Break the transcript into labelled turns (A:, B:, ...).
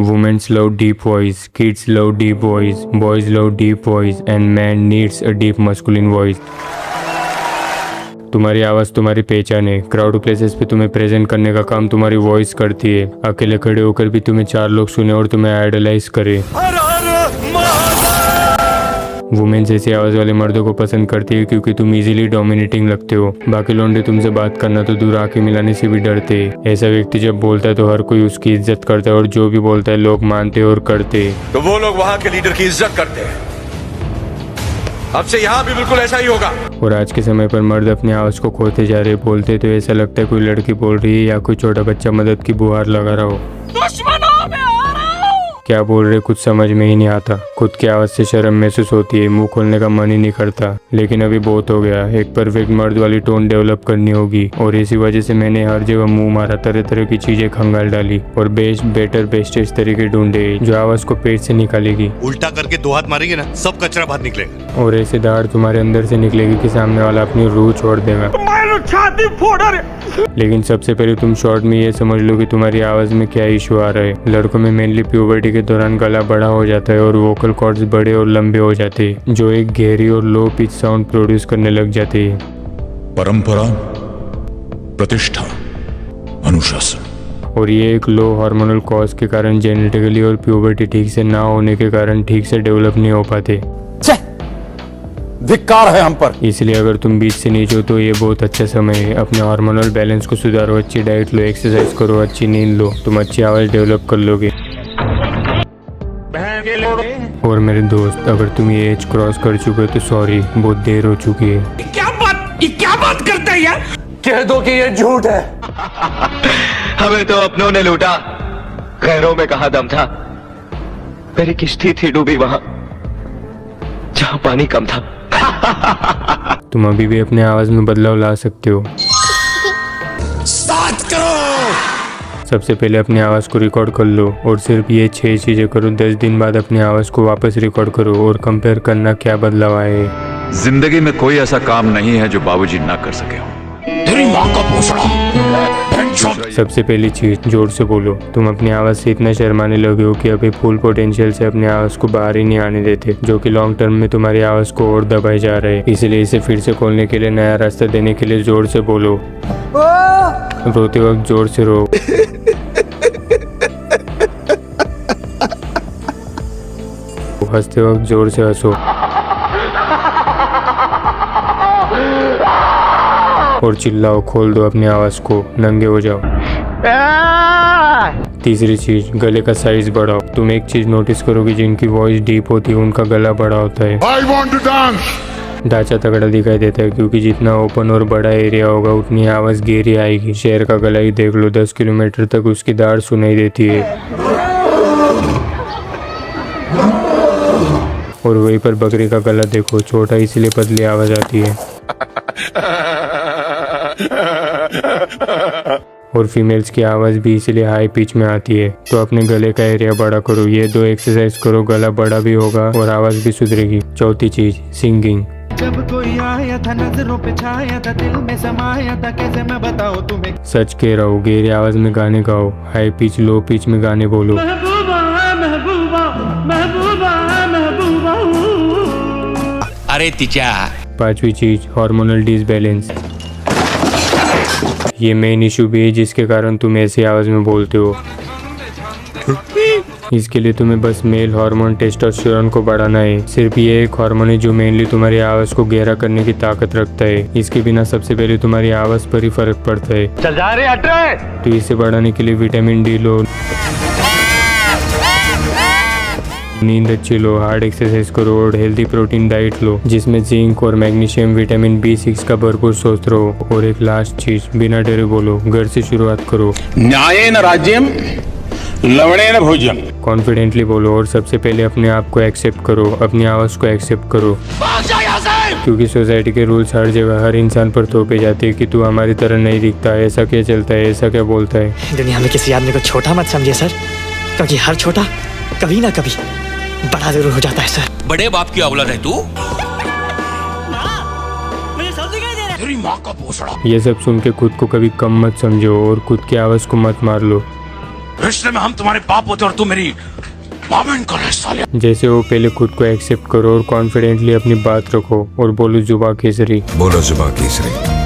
A: Women's love deep voice, kids love deep voice, boys love deep voice and man needs a deep masculine voice. तुम्हारी आवाज़ तुम्हारी पहचान है। Crowd places पे तुम्हें प्रेजेंट करने का काम तुम्हारी वॉइस करती है। अकेले खड़े होकर भी तुम्हें 4 लोग सुने और तुम्हें आइडलाइज करे। वुमेन्स ऐसी आवाज़ वाले मर्दों को पसंद करती है क्योंकि तुम इजीली डोमिनेटिंग लगते हो। बाकी लौंडे तुमसे बात करना तो दूर आके मिलाने से भी डरते हैं। ऐसा व्यक्ति जब बोलता है तो हर कोई उसकी इज्जत करता है और जो भी बोलता है लोग मानते और करते हैं।
B: तो वो लोग वहाँ के लीडर की इज्जत करते हैं। अब से यहाँ भी बिल्कुल ऐसा ही होगा।
A: और आज के समय पर मर्द अपनी आवाज़ को खोते जा रहे। बोलते तो ऐसा लगता है कोई लड़की बोल रही है या कोई छोटा बच्चा मदद की गुहार लगा रहा हो। क्या बोल रहे कुछ समझ में ही नहीं आता। खुद की आवाज़ से शर्म महसूस होती है, मुंह खोलने का मन ही नहीं करता। लेकिन अभी बहुत हो गया, एक परफेक्ट मर्द वाली टोन डेवलप करनी होगी। और इसी वजह से मैंने हर जगह मुंह मारा, तरह तरह की चीजें खंगाल डाली और बेस्ट बेटर बेस्टेस्ट तरीके ढूंढे जो आवाज़ को पेट से निकालेगी।
C: उल्टा करके 2 हाथ मारेंगे ना, सब कचरा बाहर निकलेगा।
A: और ऐसे दाढ़ तुम्हारे अंदर से निकलेगी कि सामने वाला अपनी रूह छोड़ देगा। लेकिन सबसे पहले तुम शॉर्ट में ये समझ लो कि तुम्हारी आवाज़ में क्या इशू आ रहा है। लड़कों में मेनली प्यूबर्टी के दौरान गला बड़ा हो जाता है और वोकल कॉर्ड्स बड़े और लंबे हो जाते हैं जो एक गहरी और लो पिच साउंड प्रोड्यूस करने लग जाते हैं।
D: परंपरा, प्रतिष्ठा, अनुशासन।
A: और ये एक लो हार्मोनल कॉज के कारण जेनेटिकली और प्यूबर्टी ठीक से ना होने के कारण ठीक से डेवलप नहीं हो पाते।
B: धिक्कार है हम पर।
A: इसलिए अगर तुम बीच से नीचे हो तो ये बहुत अच्छा समय है। अपने हार्मोनल बैलेंस को सुधारो, अच्छी डाइट लो, एक्सरसाइज करो, अच्छी नींद लो, तुम अच्छी आवाज़ डेवलप कर लोगे। और मेरे दोस्त, अगर तुम ये एज क्रॉस कर चुके हो तो सॉरी, बहुत देर हो चुकी है।
B: ये क्या बात करता है यार? कह दो कि ये झूठ है।
E: हमें तो अपनों ने लूटा, गैरों में कहा दम था। मेरी किश्ती थी डूबी वहां जहां पानी कम था।
A: तुम अभी भी अपने आवाज़ में बदलाव ला सकते हो। सबसे पहले अपनी आवाज़ को रिकॉर्ड कर लो और सिर्फ ये 6 चीज़ें करो। 10 दिन बाद अपनी आवाज़ को वापस रिकॉर्ड करो और कंपेयर करना क्या बदलाव आए है।
D: जिंदगी में कोई ऐसा काम नहीं है जो बाबूजी ना कर सके हो। तेरी माँ का पोसड़ा।
A: सबसे पहली चीज, जोर से बोलो। तुम अपनी आवाज़ से इतना शर्माने लगे हो कि अभी फुल पोटेंशियल से अपनी आवाज़ को बाहर ही नहीं आने देते, जो कि लॉन्ग टर्म में तुम्हारी आवाज़ को और दबाए जा रहे हैं। इसलिए इसे फिर से खोलने के लिए, नया रास्ता देने के लिए जोर से बोलो। रोते वक्त जोर से रो। हंसते वक्त जोर से हंसो। और चिल्लाओ, खोल दो अपनी आवाज़ को, नंगे हो जाओ। तीसरी चीज, गले का साइज बढ़ाओ। तुम एक चीज नोटिस करोगे, जिनकी वॉइस डीप होती है उनका गला बड़ा होता है।
D: I want to dance.
A: ढांचा तगड़ा दिखाई देता है क्योंकि जितना ओपन और बड़ा एरिया होगा उतनी आवाज़ गहरी आएगी। शेर का गला ही देख लो, 10 किलोमीटर तक उसकी दाढ़ सुनाई देती है। और वहीं पर बकरी का गला देखो, छोटा इसलिए पतली आवाज़ आती है। और फीमेल्स की आवाज़ भी इसलिए हाई पिच में आती है। तो अपने गले का एरिया बड़ा करो। ये 2 एक्सरसाइज करो, गला बड़ा भी होगा और आवाज़ भी सुधरेगी। चौथी चीज, सिंगिंग।
F: जब कोई आया था, नजरों पे छाया था, दिल में समाया था, कैसे मैं बताऊं तुम्हें।
A: सच कह रहा हूँ, गहरी आवाज़ में गाने गाओ, हाई पिच लो पिच में गाने बोलो।
F: महबूबा महबूबा महबूबा महबूबा।
G: अरे तिचा।
A: पांचवी चीज, हार्मोनल डिसबैलेंस। ये मेन इशू भी है जिसके कारण तुम ऐसी आवाज़ में बोलते हो। इसके लिए तुम्हें बस मेल हार्मोन टेस्टोस्टेरोन को बढ़ाना है। सिर्फ ये एक हार्मोन है जो मेनली तुम्हारी आवाज़ को गहरा करने की ताकत रखता है। इसके बिना सबसे पहले तुम्हारी आवाज़ पर ही फर्क पड़ता है।
E: चल जा रहे हट रहे।
A: तो इसे बढ़ाने के लिए विटामिन डी लो, नींद अच्छी लो, हार्ड एक्सरसाइज करो और हेल्दी प्रोटीन डाइट लो जिसमें जिंक और मैग्नीशियम, विटामिन B6 का भरपूर स्रोत रहो। और एक लास्ट चीज, बिना डरे बोलो, घर से शुरुआत करो।
G: न्यायेन राज्यम लवणेन भोजन।
A: कॉन्फिडेंटली बोलो और सबसे पहले अपने आप को एक्सेप्ट करो, अपनी आवाज़ को एक्सेप्ट करो। क्योंकि सोसाइटी के रूल्स हर जगह हर इंसान पर थोपे जाते हैं कि तू हमारी तरह नहीं दिखता, ऐसा क्या चलता है, ऐसा क्या बोलता है।
H: दुनिया में किसी आदमी को छोटा मत समझिए सर, क्योंकि हर छोटा कभी ना कभी बड़ा जरूर हो जाता है सर।
G: बड़े बाप की औलाद है तू।
D: तेरी माँ का पोसड़ा।
A: ये सब सुन के खुद को कभी कम मत समझो और खुद की आवाज़ को मत मार लो।
G: रिश्ते में हम तुम्हारे बाप होते और तू मेरी मामन कौन है साले।
A: जैसे वो पहले खुद को एक्सेप्ट करो और कॉन्फिडेंटली अपनी बात रखो और बोलो जुबा केसरी।
B: बोलो जुबा केसरी।